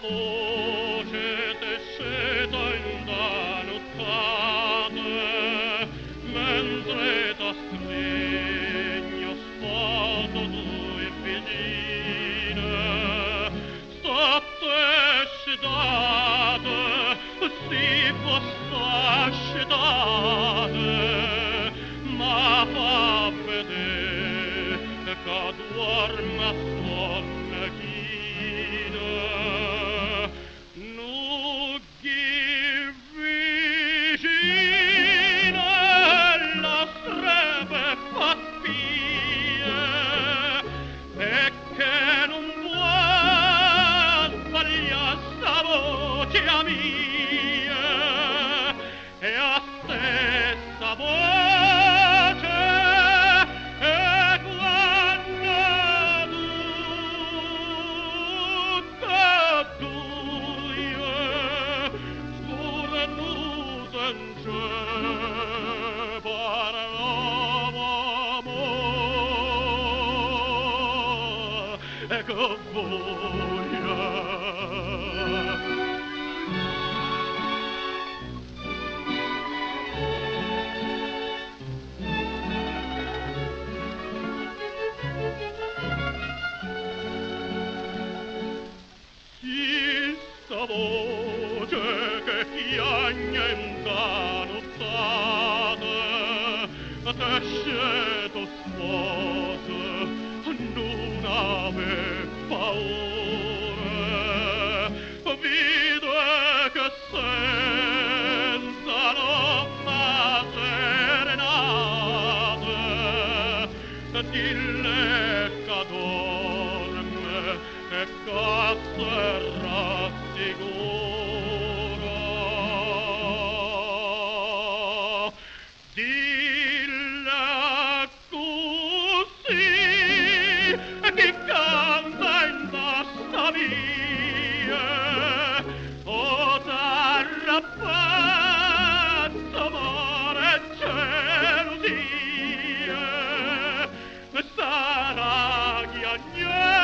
voce tesceta in da nottate, mentre t'astregno sfoto tue piedine, state scetate, si fosta scetate, ma fa vedere che dorma sonne chine. Nughi vicine la strebe fa spie, e che non può sbagliare sta voce mia, e a stessa voce e quando tutte due scorrenute in cielo parlavamo, e che voglia. Sta voce che piagna in da nottate, te sceto sposo non ave paura, vide che senza l'omma serenate, dille che dorme e che se rassicura. Dille così che canta in sta via, o t'arrappazzo amore e gelosia, sarà chiagnare